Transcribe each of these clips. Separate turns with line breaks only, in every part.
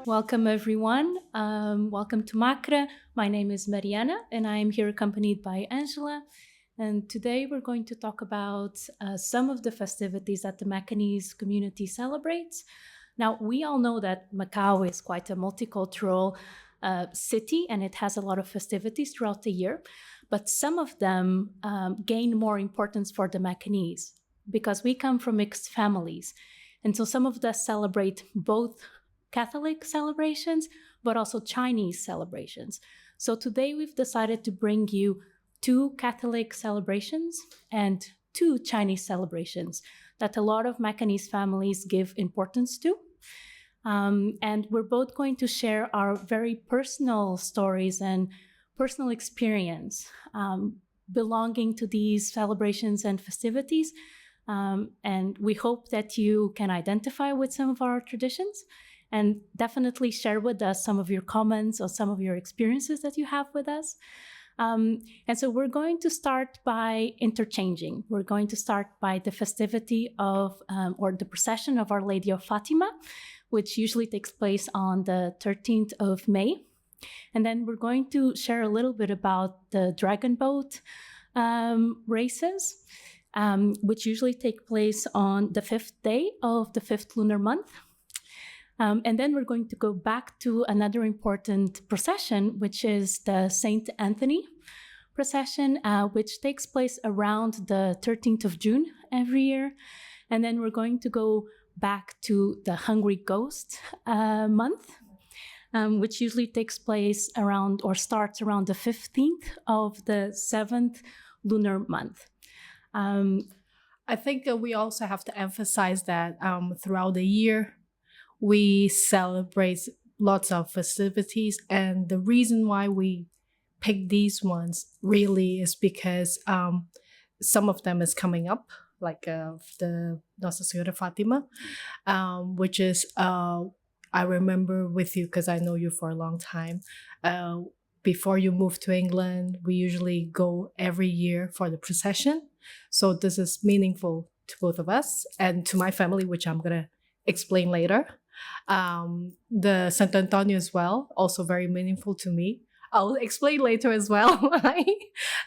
Welcome, everyone. Welcome to MACRA. My name is Mariana, and I am here accompanied by Angela. And today we're going to talk about some of the festivities that the Macanese community celebrates. Now, we all know that Macau is quite a multicultural city, and it has a lot of festivities throughout the year. But some of them gain more importance for the Macanese because we come from mixed families. And so some of us celebrate both Catholic celebrations, but also Chinese celebrations. So today we've decided to bring you 2 Catholic celebrations and 2 Chinese celebrations that a lot of Macanese families give importance to. And we're both going to share our very personal stories and personal experience belonging to these celebrations and festivities. And we hope that you can identify with some of our traditions and definitely share with us some of your comments or some of your experiences that you have with us. And so we're going to start by interchanging. We're going to start by the festivity of, or the procession of Our Lady of Fátima, which usually takes place on the 13th of May. And then we're going to share a little bit about the dragon boat races, which usually take place on the 5th day of the 5th lunar month. And then we're going to go back to another important procession, which is the Saint Anthony procession, which takes place around the 13th of June every year. And then we're going to go back to the Hungry Ghost month, which usually takes place around or starts around the 15th of the 7th lunar month.
I think we also have to emphasize that throughout the year, we celebrate lots of festivities, and the reason why we pick these ones really is because some of them is coming up, like the Nossa Senhora Fátima, which is, I remember with you because I know you for a long time. Before you moved to England, we usually go every year for the procession. So this is meaningful to both of us and to my family, which I'm going to explain later. The Sant Antonio as well, also very meaningful to me. I'll explain later as well.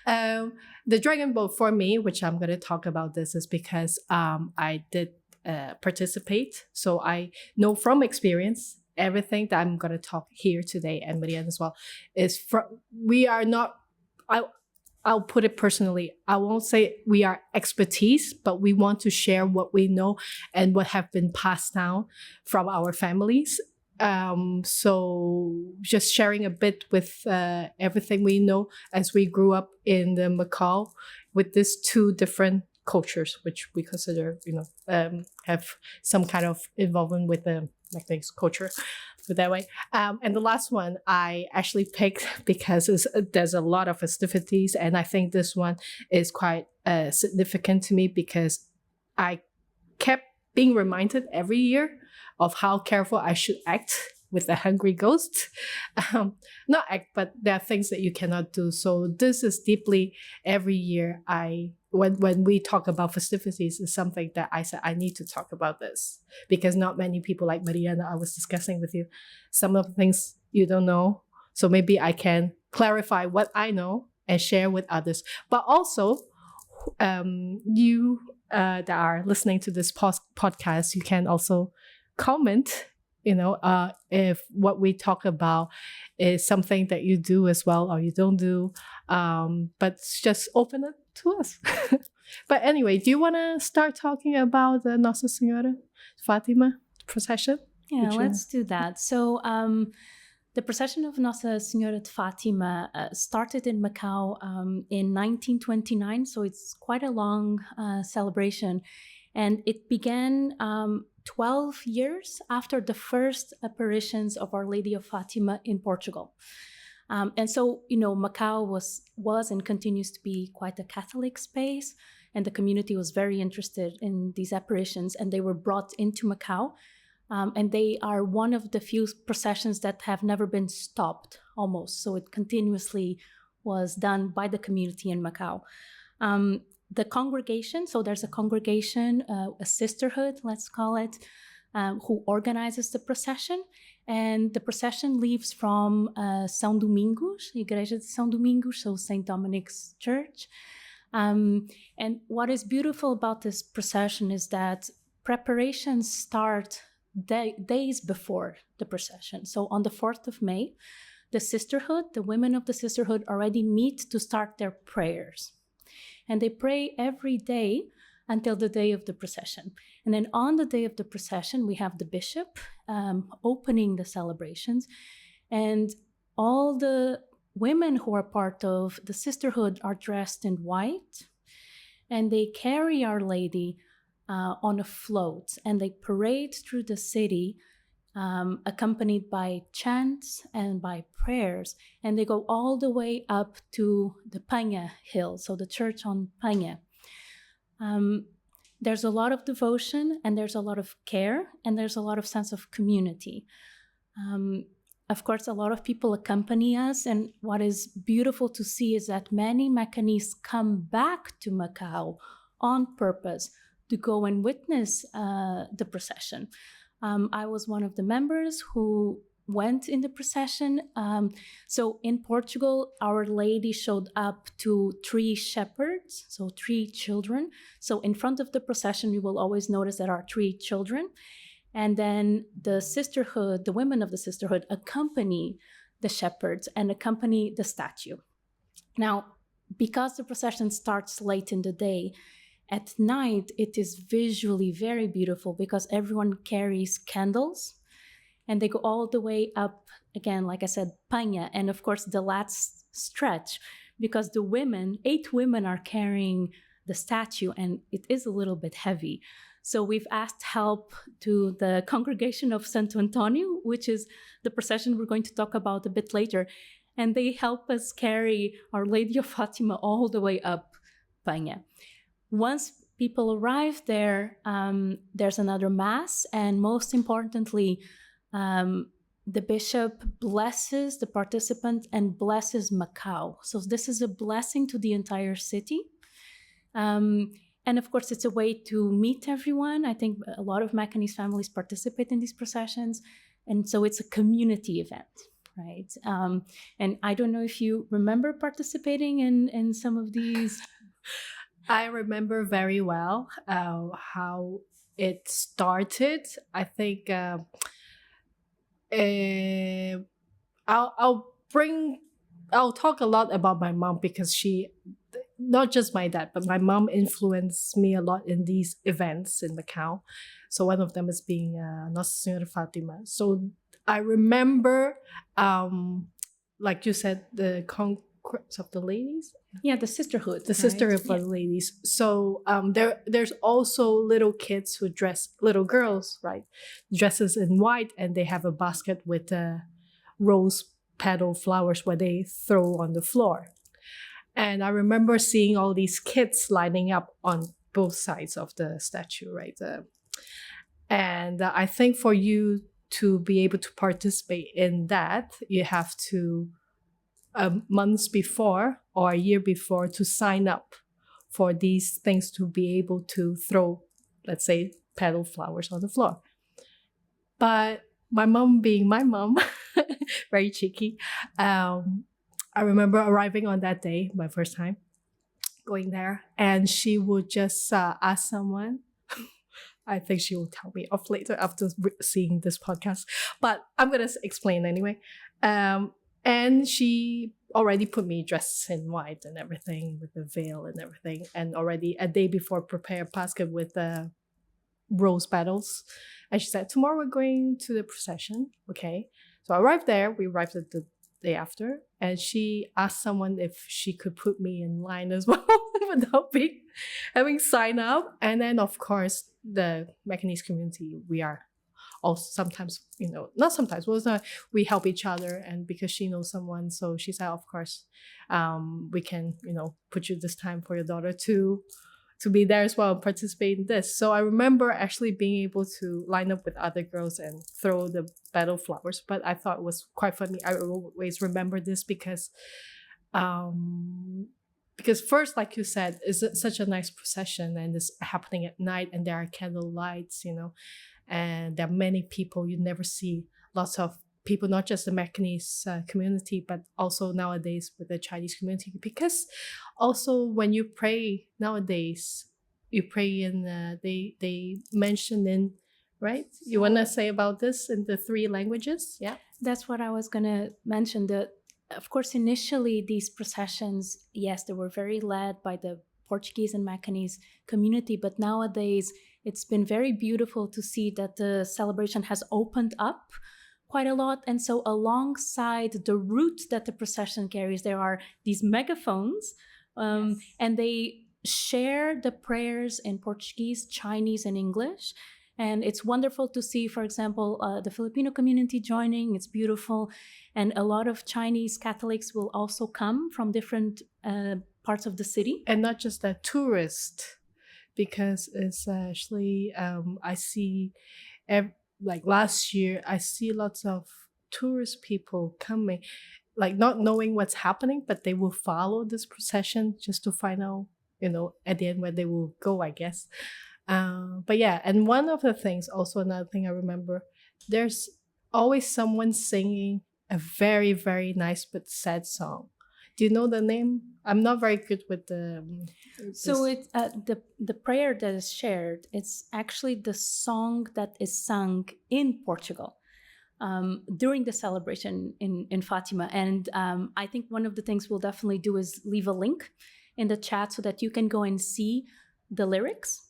The dragon boat for me, which I'm going to talk about this, is because I did participate. So I know from experience everything that I'm going to talk here today, and Mariana as well, is we are not, I'll put it personally, I won't say we are expertise, but we want to share what we know and what have been passed down from our families. So just sharing a bit with everything we know as we grew up in the Macau with these 2 different cultures, which we consider, have some kind of involvement with the Macanese culture, put that way. And the last one I actually picked because there's a lot of festivities, and I think this one is quite significant to me because I kept being reminded every year of how careful I should act with the hungry ghost. Not act, but there are things that you cannot do. So this is deeply every year when we talk about festivities, is something that I said I need to talk about this because not many people like Mariana, I was discussing with you, some of the things you don't know. So maybe I can clarify what I know and share with others. But also, you that are listening to this podcast, you can also comment, if what we talk about is something that you do as well or you don't do. But just open it to us. But anyway, do you want to start talking about the Nossa Senhora Fátima procession?
Yeah, let's do that. So the procession of Nossa Senhora de Fátima started in Macau in 1929, so it's quite a long celebration. And it began 12 years after the first apparitions of Our Lady of Fátima in Portugal. And so, Macau was and continues to be quite a Catholic space, and the community was very interested in these apparitions, and they were brought into Macau. And they are one of the few processions that have never been stopped, almost. So it continuously was done by the community in Macau. The congregation, so there's a congregation, a sisterhood, let's call it, who organizes the procession. And the procession leaves from São Domingos, Igreja de São Domingos, so St. Dominic's Church. And what is beautiful about this procession is that preparations start days before the procession. So on the 4th of May, the sisterhood, the women of the sisterhood already meet to start their prayers. And they pray every day until the day of the procession. And then on the day of the procession, we have the bishop opening the celebrations. And all the women who are part of the sisterhood are dressed in white. And they carry Our Lady on a float. And they parade through the city accompanied by chants and by prayers. And they go all the way up to the Panha Hill, so the church on Panha. There's a lot of devotion, and there's a lot of care, and there's a lot of sense of community. Of course, a lot of people accompany us, and what is beautiful to see is that many Macanese come back to Macau on purpose to go and witness the procession. I was one of the members who went in the procession. So in Portugal, Our Lady showed up to 3 shepherds, so 3 children. So in front of the procession, you will always notice there are 3 children. And then the sisterhood, the women of the sisterhood accompany the shepherds and accompany the statue. Now, because the procession starts late in the day, at night, it is visually very beautiful because everyone carries candles. And they go all the way up, again, like I said, Panha. And of course, the last stretch, because the women, 8 women are carrying the statue, and it is a little bit heavy. So we've asked help to the congregation of Santo Antonio, which is the procession we're going to talk about a bit later. And they help us carry Our Lady of Fátima all the way up Panha. Once people arrive there, there's another mass. And most importantly, the bishop blesses the participant and blesses Macau. So this is a blessing to the entire city. And of course, it's a way to meet everyone. I think a lot of Macanese families participate in these processions. And so it's a community event, right? And I don't know if you remember participating in some of these.
I remember very well how it started. I think I'll talk a lot about my mom because she, not just my dad, but my mom influenced me a lot in these events in Macau. So one of them is being Nossa Senhora Fátima. So I remember, like you said, the conquest of the ladies.
Yeah, the sisterhood.
The sisterhood of the ladies. So there's also little kids who dress, little girls, right, dresses in white, and they have a basket with rose petal flowers where they throw on the floor. And I remember seeing all these kids lining up on both sides of the statue, right? And I think for you to be able to participate in that, you have to months before or a year before to sign up for these things to be able to throw, let's say, petal flowers on the floor. But my mom being my mom, very cheeky, I remember arriving on that day, my first time going there, and she would just ask someone. I think she will tell me off later after seeing this podcast, but I'm going to explain anyway. And she already put me dressed in white and everything with the veil and everything. And already a day before prepare a basket with rose petals. And she said, tomorrow we're going to the procession. Okay. So I arrived there. We arrived at the day after. And she asked someone if she could put me in line as well without having signed up. And then, of course, the Macanese community, we are also sometimes, not sometimes, we help each other. And because she knows someone, so she said, of course, we can, put you this time for your daughter to be there as well and participate in this. So I remember actually being able to line up with other girls and throw the petal flowers. But I thought it was quite funny. I always remember this because first, like you said, it's such a nice procession and it's happening at night and there are candle lights, and there are many people you never see. Lots of people, not just the Macanese community, but also nowadays with the Chinese community. Because also when you pray nowadays, you pray in they mention in, right? You want to say about this in the 3 languages? Yeah,
that's what I was going to mention. Of course, initially these processions, yes, they were very led by the Portuguese and Macanese community, but nowadays it's been very beautiful to see that the celebration has opened up quite a lot. And so alongside the route that the procession carries, there are these megaphones, yes. And they share the prayers in Portuguese, Chinese, and English. And it's wonderful to see, for example, the Filipino community joining. It's beautiful. And a lot of Chinese Catholics will also come from different parts of the city.
And not just the tourist, because it's actually, I see, like last year, I see lots of tourist people coming, like not knowing what's happening, but they will follow this procession just to find out, at the end where they will go, I guess. But yeah, and one of the things, also another thing I remember, there's always someone singing a very, very nice but sad song. Do you know the name? I'm not very good with the.
So it's the prayer that is shared. It's actually the song that is sung in Portugal during the celebration in Fatima. And I think one of the things we'll definitely do is leave a link in the chat so that you can go and see the lyrics.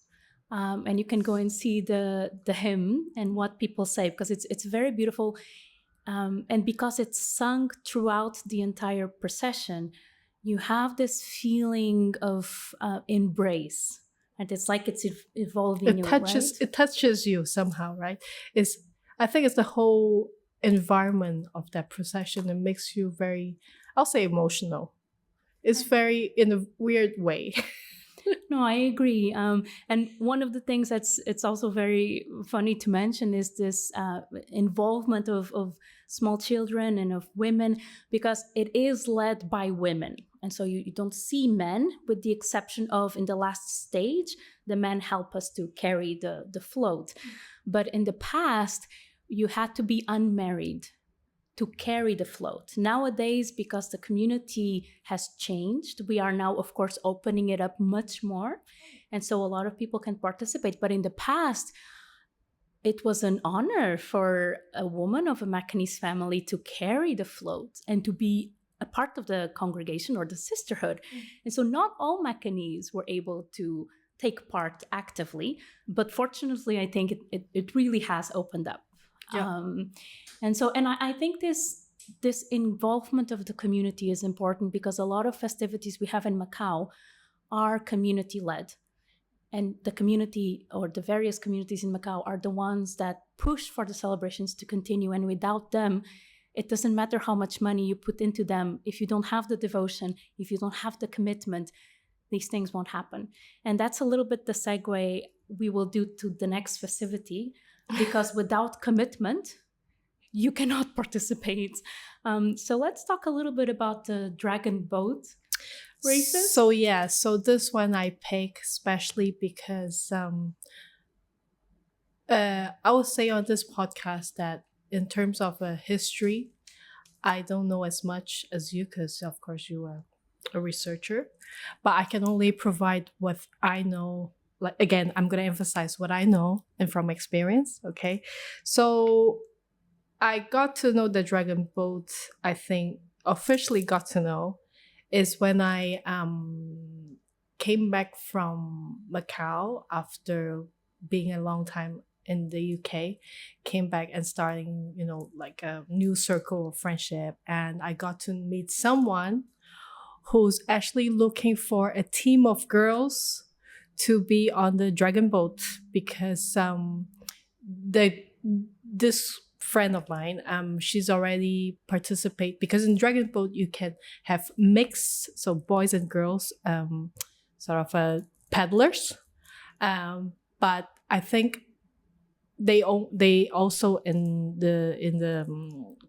And you can go and see the hymn and what people say, because it's very beautiful. And because it's sung throughout the entire procession, you have this feeling of embrace. And it's like it's evolving you, right?
It touches you somehow, right? I think it's the whole environment of that procession that makes you very, I'll say, emotional. It's very, in a weird way.
No, I agree. And one of the things it's also very funny to mention is this involvement of small children and of women, because it is led by women. And so you don't see men, with the exception of in the last stage, the men help us to carry the float. But in the past, you had to be unmarried to carry the float. Nowadays, because the community has changed, we are now, of course, opening it up much more. And so a lot of people can participate. But in the past, it was an honor for a woman of a Macanese family to carry the float and to be a part of the congregation or the sisterhood. And so not all Macanese were able to take part actively, but fortunately, I think it really has opened up. Yeah. And I think this involvement of the community is important, because a lot of festivities we have in Macau are community led. And the community, or the various communities in Macau, are the ones that push for the celebrations to continue. And without them, it doesn't matter how much money you put into them. If you don't have the devotion, if you don't have the commitment, these things won't happen. And that's a little bit the segue we will do to the next festivity, because without commitment, you cannot participate. So let's talk a little bit about the dragon boat races.
So this one I pick especially because I will say on this podcast that in terms of history, I don't know as much as you, because of course you are a researcher, but I can only provide what I know. Like, again, I'm going to emphasize what I know and from experience, okay? So I got to know the dragon boat, I think, officially got to know, is when I came back from Macau after being a long time in the UK, came back and starting, like a new circle of friendship. And I got to meet someone who's actually looking for a team of girls to be on the dragon boat, because this friend of mine, she's already participate, because in dragon boat you can have mixed, so boys and girls, sort of paddlers, but I think they also in the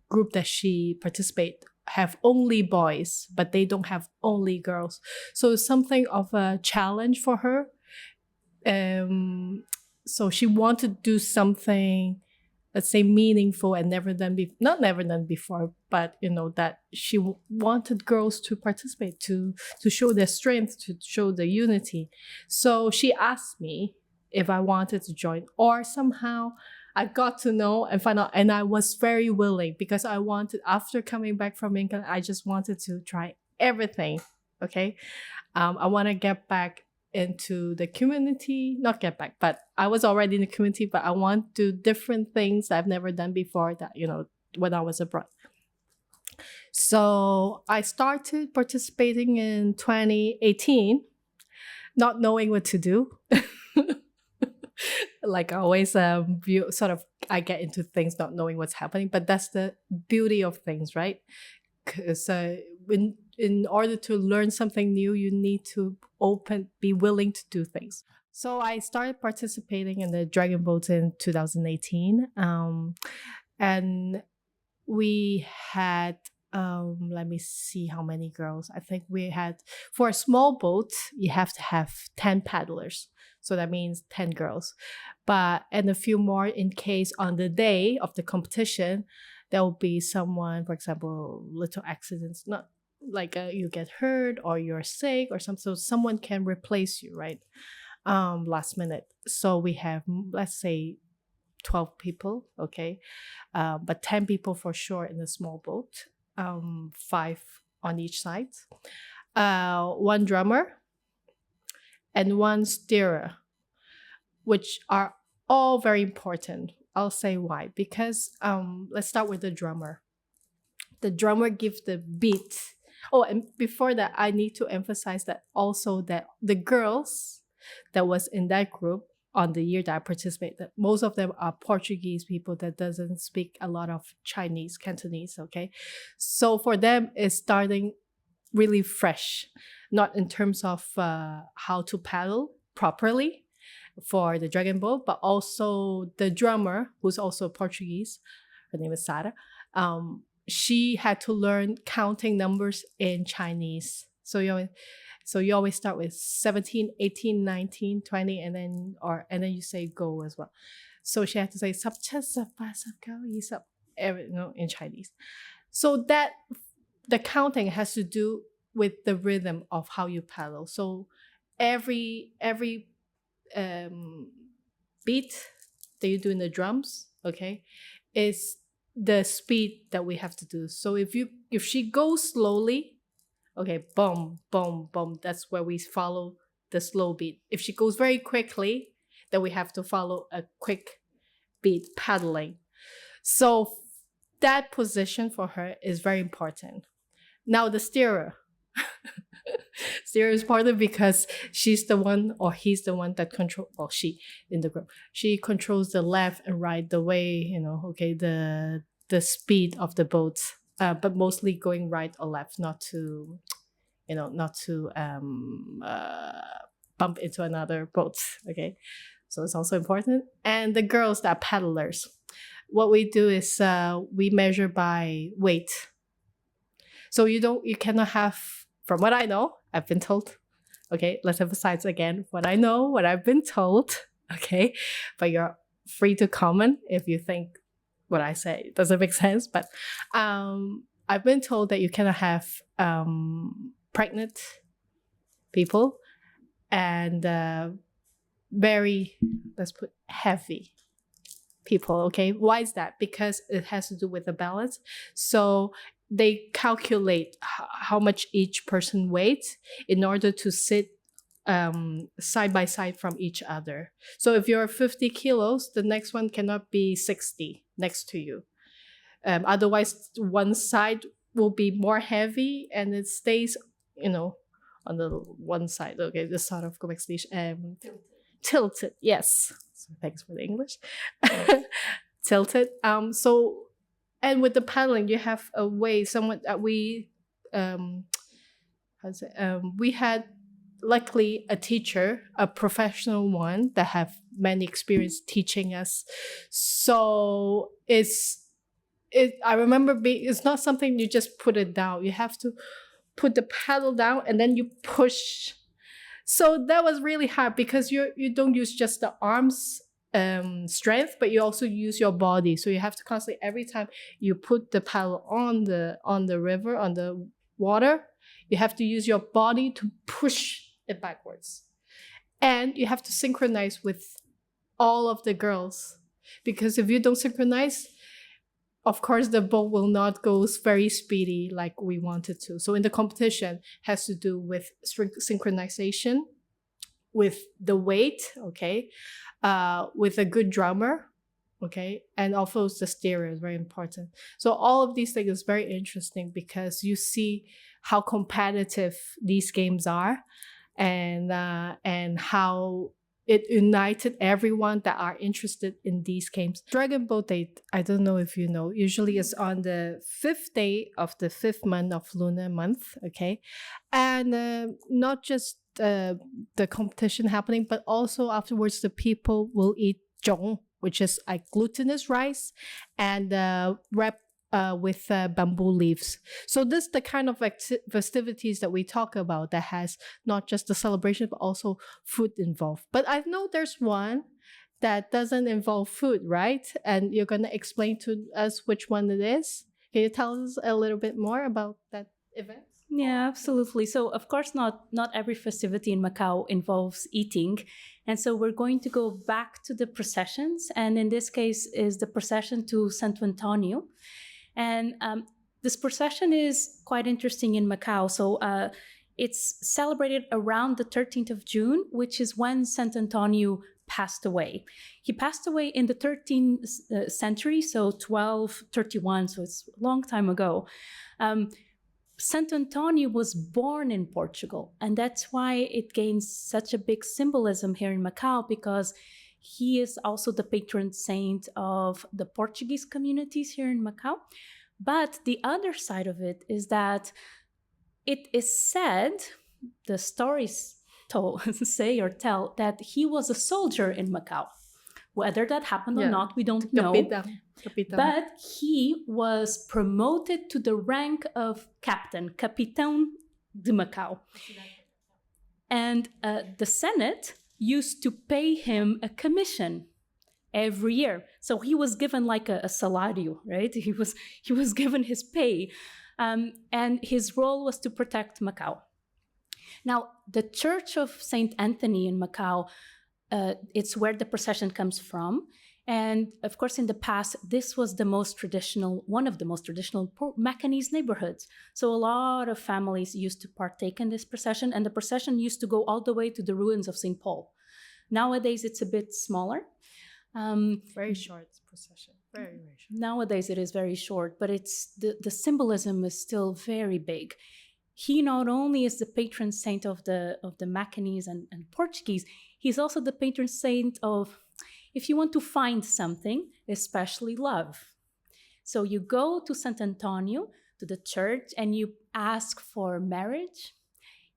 group that she participate have only boys, but they don't have only girls. So it's something of a challenge for her. so she wanted to do something, let's say, meaningful and not never done before, but that she wanted girls to participate, to show their strength, to show the unity. So she asked me if I wanted to join, or somehow I got to know and find out, and I was very willing, because I wanted, after coming back from England, I just wanted to try everything. Okay, I want to get back into the community, not get back, but I was already in the community, but I want to do different things I've never done before, that, when I was abroad. So I started participating in 2018, not knowing what to do. Like always, I get into things not knowing what's happening, but that's the beauty of things, right? Because in order to learn something new, you need to be willing to do things. So I started participating in the Dragon Boat in 2018, and we had, let me see how many girls. I think we had, for a small boat, you have to have 10 paddlers. So that means 10 girls. And a few more in case on the day of the competition, there will be someone, for example, little accidents, not like you get hurt or you're sick or something. So someone can replace you, right? Last minute. So we have, let's say, 12 people, okay? But 10 people for sure in a small boat, 5 on each side. 1 drummer and 1 steerer, which are all very important. I'll say why. Because let's start with the drummer. The drummer gives the beat. Oh, and before that, I need to emphasize that also that the girls that was in that group on the year that I participated, most of them are Portuguese people that doesn't speak a lot of Chinese, Cantonese, okay? So for them, it's starting really fresh, not in terms of how to paddle properly for the dragon boat, but also the drummer, who's also Portuguese, her name is Sarah, she had to learn counting numbers in Chinese. So you always start with 17, 18, 19, 20, and then you say go as well. So she had to say in Chinese. So that the counting has to do with the rhythm of how you paddle. So every beat that you do in the drums, okay, is the speed that we have to do. So if she goes slowly, okay, boom, boom, boom, that's where we follow the slow beat. If she goes very quickly, then we have to follow a quick beat paddling. So that position for her is very important. Now the steerer. Steerer is partly because she's the one, or he's the one that she in the group. She controls the left and right, the way, okay, the speed of the boat, but mostly going right or left, not to bump into another boat, okay? So it's also important. And the girls that are paddlers, what we do is we measure by weight. So you cannot have, from what I know, I've been told, okay, let's emphasize again, what I know, what I've been told, okay? But you're free to comment if you think what I say doesn't make sense. But I've been told that you cannot have pregnant people and very, let's put, heavy people, okay? Why is that? Because it has to do with the balance. So they calculate how much each person weighs in order to sit side by side from each other. So if you're 50 kilos, the next one cannot be 60 next to you. Otherwise, one side will be more heavy and it stays, on the one side. Okay, this sort of tilted. Yes. So thanks for the English. Tilted. And with the paddling, you have a way. Someone that we had luckily a teacher, a professional one that have many experience teaching us. So I remember it's not something you just put it down. You have to put the paddle down and then you push. So that was really hard because you don't use just the arms strength, but you also use your body. So you have to constantly, every time you put the paddle on the river, on the water, you have to use your body to push it backwards. And you have to synchronize with all of the girls, because if you don't synchronize, of course the boat will not go very speedy like we want it to. So in the competition, has to do with synchronization, with the weight, okay, with a good drummer, okay, and also the stereo is very important. So all of these things is very interesting because you see how competitive these games are, and how it united everyone that are interested in these games. Dragon Boat Day, I don't know if you know, usually is on the 5th day of the 5th month of lunar month, okay? And not just the competition happening, but also afterwards the people will eat zhong, which is like glutinous rice, and wrap with bamboo leaves. So this is the kind of festivities that we talk about that has not just the celebration, but also food involved. But I know there's one that doesn't involve food, right? And you're going to explain to us which one it is. Can you tell us a little bit more about that event?
Yeah, absolutely. So of course not every festivity in Macau involves eating. And so we're going to go back to the processions. And in this case is the procession to Santo Antonio. And this procession is quite interesting in Macau. So it's celebrated around the 13th of June, which is when Saint Antonio passed away. He passed away in the 13th century, so 1231, so it's a long time ago. Saint Antonio was born in Portugal, and that's why it gains such a big symbolism here in Macau, because he is also the patron saint of the Portuguese communities here in Macau. But the other side of it is that it is said, the stories say or tell, that he was a soldier in Macau. Whether that happened or not, we don't know.
Capitan.
But he was promoted to the rank of captain, Capitão de Macau. And the Senate used to pay him a commission every year. So he was given like a salario, right? He was given his pay. And his role was to protect Macau. Now, the Church of Saint Anthony in Macau, it's where the procession comes from. And of course, in the past, this was one of the most traditional Macanese neighborhoods. So a lot of families used to partake in this procession, and the procession used to go all the way to the ruins of St. Paul. Nowadays, it's a bit smaller.
Very short procession. Very short.
Nowadays, it is very short, but it's the symbolism is still very big. He not only is the patron saint of the Macanese and Portuguese, he's also the patron saint of, if you want to find something, especially love. So you go to Saint Antonio, to the church, and you ask for marriage,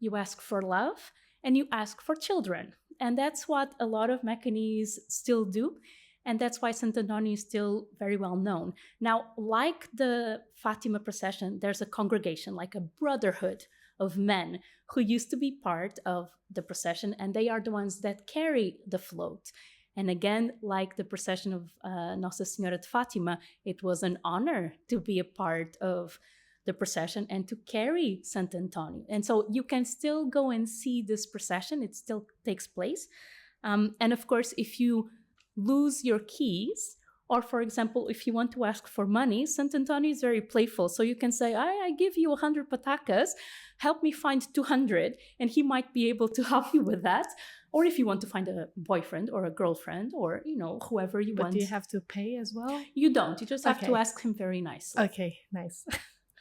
you ask for love, and you ask for children. And that's what a lot of Macanese still do. And that's why Saint Antonio is still very well known. Now, like the Fatima procession, there's a congregation, like a brotherhood of men who used to be part of the procession, and they are the ones that carry the float. And again, like the procession of Nossa Senhora de Fátima, it was an honor to be a part of the procession and to carry Saint Antonio. And so you can still go and see this procession. It still takes place. And of course, if you lose your keys, or for example, if you want to ask for money, Saint Antonio is very playful. So you can say, I give you 100 patacas, help me find 200, and he might be able to help you with that. Or if you want to find a boyfriend or a girlfriend, or whoever you want.
But do you have to pay as well?
You don't. You just have to ask him very nicely.
Okay, nice.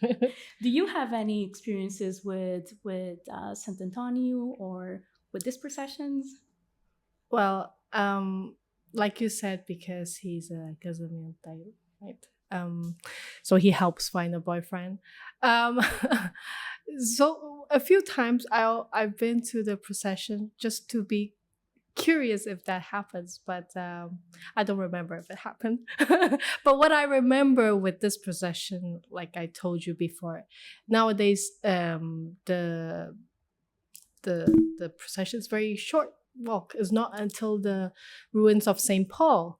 Do you have any experiences with Saint Antonio or with these processions?
Well, like you said, because he's a casamento, right? So he helps find a boyfriend. So a few times I've been to the procession just to be curious if that happens, but I don't remember if it happened. But what I remember with this procession, like I told you before, nowadays the procession is very short. walk is not until the ruins of St. Paul.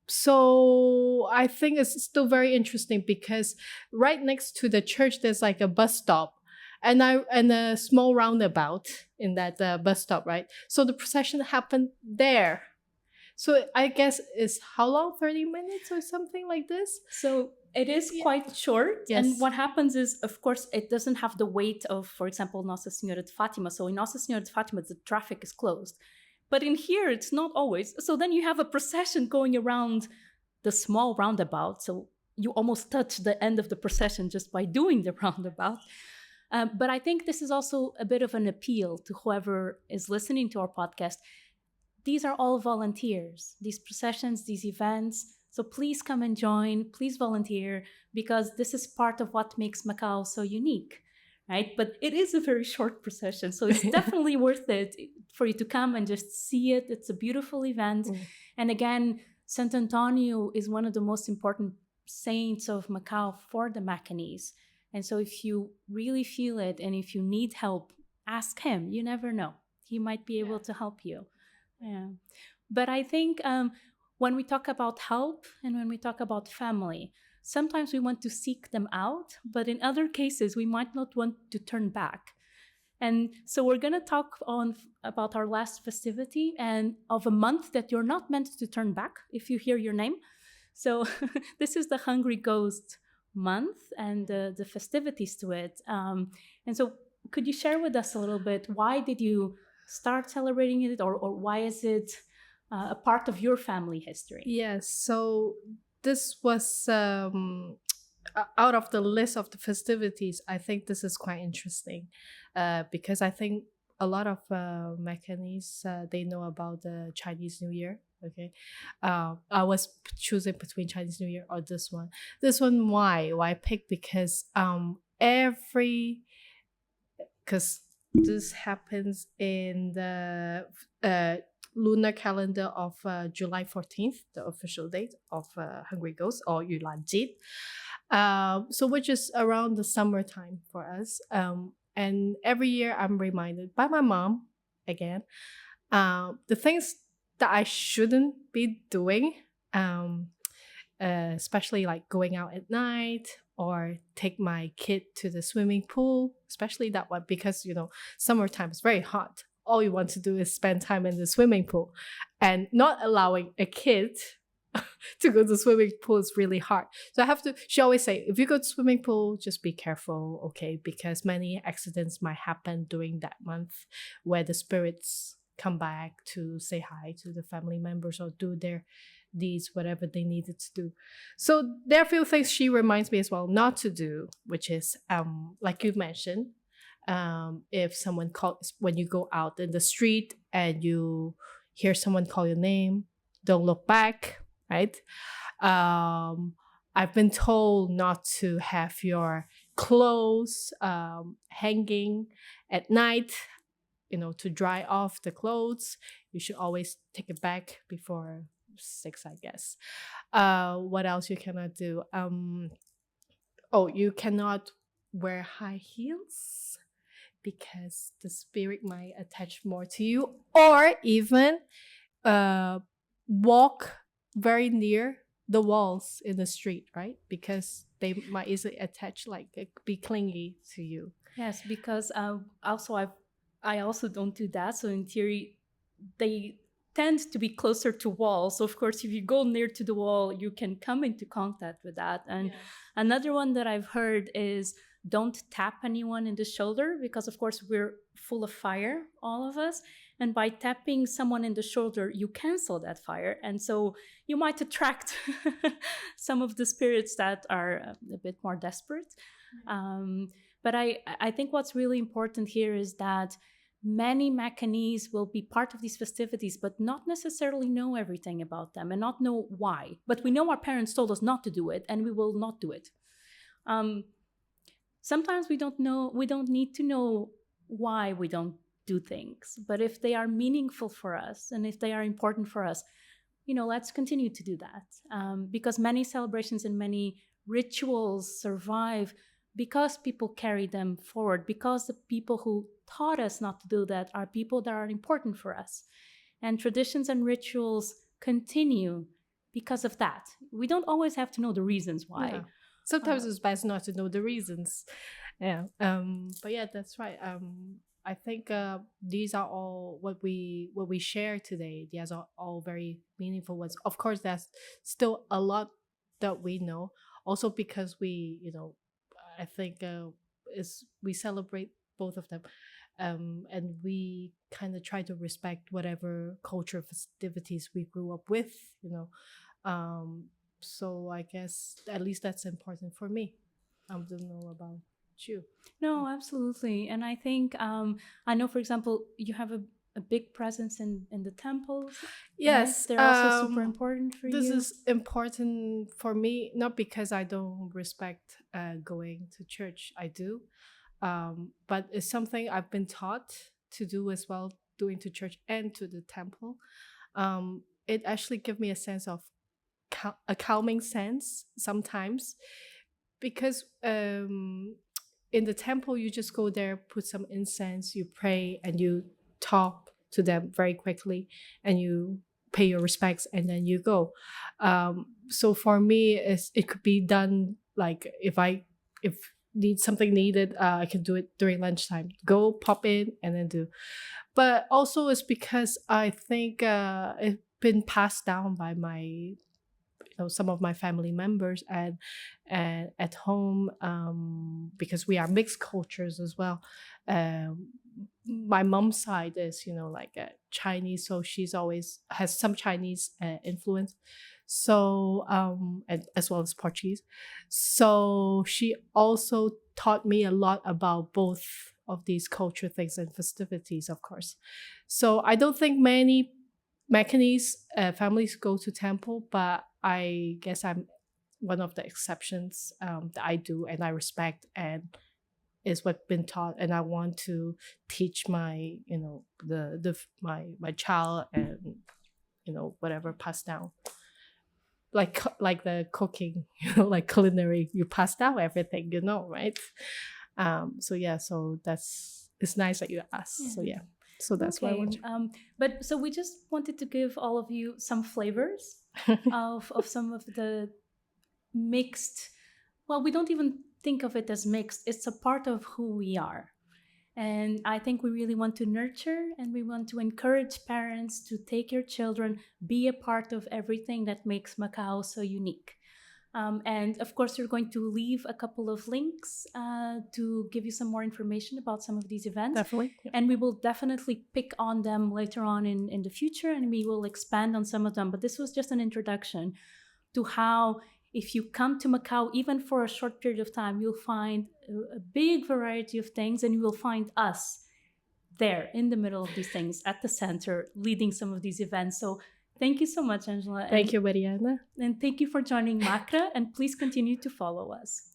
So I think it's still very interesting because right next to the church there's like a bus stop and a small roundabout in that bus stop, right? So the procession happened there. So I guess it's how long? 30 minutes or something like this?
So it is quite short.
Yes.
And what happens is, of course, it doesn't have the weight of, for example, Nossa Senhora de Fátima. So in Nossa Senhora de Fátima, the traffic is closed. But in here, it's not always. So then you have a procession going around the small roundabout. So you almost touch the end of the procession just by doing the roundabout. But I think this is also a bit of an appeal to whoever is listening to our podcast. These are all volunteers, these processions, these events. So please come and join, please volunteer, because this is part of what makes Macau so unique, right? But it is a very short procession, so it's definitely worth it for you to come and just see it. It's a beautiful event. And again, Saint Antonio is one of the most important saints of Macau for the Macanese. And so if you really feel it and if you need help, ask him. You never know. He might be able to help you. Yeah. But I think when we talk about help and when we talk about family, sometimes we want to seek them out, but in other cases, we might not want to turn back. And so we're going to talk about our last festivity and of a month that you're not meant to turn back if you hear your name. So this is the Hungry Ghost month and the festivities to it. And so could you share with us a little bit, why did you start celebrating it, or why is it a part of your family history?
Yes, so this was out of the list of the festivities. I think this is quite interesting because I think a lot of Macanese, they know about the Chinese New Year. Okay, I was choosing between Chinese New Year or this one. This one, why I picked? Because this happens in the lunar calendar of July 14th, the official date of Hungry Ghost or Yulan Jit. So which is around the summertime for us. And every year I'm reminded by my mom again, the things that I shouldn't be doing, especially like going out at night or take my kid to the swimming pool, especially that one, because, you know, summertime is very hot. All you want to do is spend time in the swimming pool, and not allowing a kid to go to the swimming pool is really hard. So she always say, if you go to swimming pool, just be careful, okay? Because many accidents might happen during that month where the spirits come back to say hi to the family members or do their deeds, whatever they needed to do. So there are a few things she reminds me as well not to do, which is, like you mentioned, if someone calls, when you go out in the street and you hear someone call your name, don't look back, right? I've been told not to have your clothes hanging at night, you know, to dry off the clothes. You should always take it back before 6, I guess. What else you cannot do? You cannot wear high heels because the spirit might attach more to you, or even walk very near the walls in the street, right? Because they might easily attach, like be clingy to you.
Yes, because I also don't do that. So in theory, they tend to be closer to walls. So of course, if you go near to the wall, you can come into contact with that. And another one that I've heard is, don't tap anyone in the shoulder, because of course we're full of fire, all of us. And by tapping someone in the shoulder, you cancel that fire. And so you might attract some of the spirits that are a bit more desperate. But I think what's really important here is that many Macanese will be part of these festivities, but not necessarily know everything about them and not know why. But we know our parents told us not to do it, and we will not do it. Sometimes we don't need to know why we don't do things. But if they are meaningful for us and if they are important for us, you know, let's continue to do that. Because many celebrations and many rituals survive because people carry them forward, because the people who taught us not to do that are people that are important for us. And traditions and rituals continue because of that. We don't always have to know the reasons why.
Yeah. Sometimes it's best not to know the reasons. Yeah. But yeah, that's right. I think these are all what we share today. These are all very meaningful ones. Of course, there's still a lot that we know. Also because I think is we celebrate both of them, and we kind of try to respect whatever culture festivities we grew up with. So I guess at least that's important for me. I don't know about you.
No, absolutely. And I think, I know, for example, you have a big presence in the temples.
Yes,
right? They're also super important for
this
you.
is important for me, not because I don't respect going to church. I do, but it's something I've been taught to do as well, doing to church and to the temple. It actually gives me a sense of a calming sense sometimes, because in the temple you just go there, put some incense, you pray, and you talk to them very quickly, and you pay your respects, and then you go. So for me, it could be done like if need something needed, I can do it during lunchtime. Go pop in and then do. But also it's because I think it's been passed down by my some of my family members, and at home, because we are mixed cultures as well. My mom's side is like Chinese, so she's always has some Chinese influence, so and as well as Portuguese. So she also taught me a lot about both of these culture things and festivities, of course. So I don't think many Macanese families go to temple, but I guess I'm one of the exceptions that I do, and I respect, and is what's been taught, and I want to teach my my child, and whatever passed down, like the cooking, like culinary, you pass down everything, right? So yeah, so it's nice that you asked.
Yeah.
So yeah. So that's why I want to.
But so we just wanted to give all of you some flavors of some of the mixed. Well, we don't even think of it as mixed. It's a part of who we are. And I think we really want to nurture, and we want to encourage parents to take your children, be a part of everything that makes Macau so unique. And of course, we're going to leave a couple of links to give you some more information about some of these events.
Definitely. Yeah.
And we will definitely pick on them later on in the future, and we will expand on some of them. But this was just an introduction to how, if you come to Macau, even for a short period of time, you'll find a big variety of things, and you will find us there in the middle of these things, at the center, leading some of these events. So thank you so much, Angela.
Thank you, Mariana.
And thank you for joining MACRA, and please continue to follow us.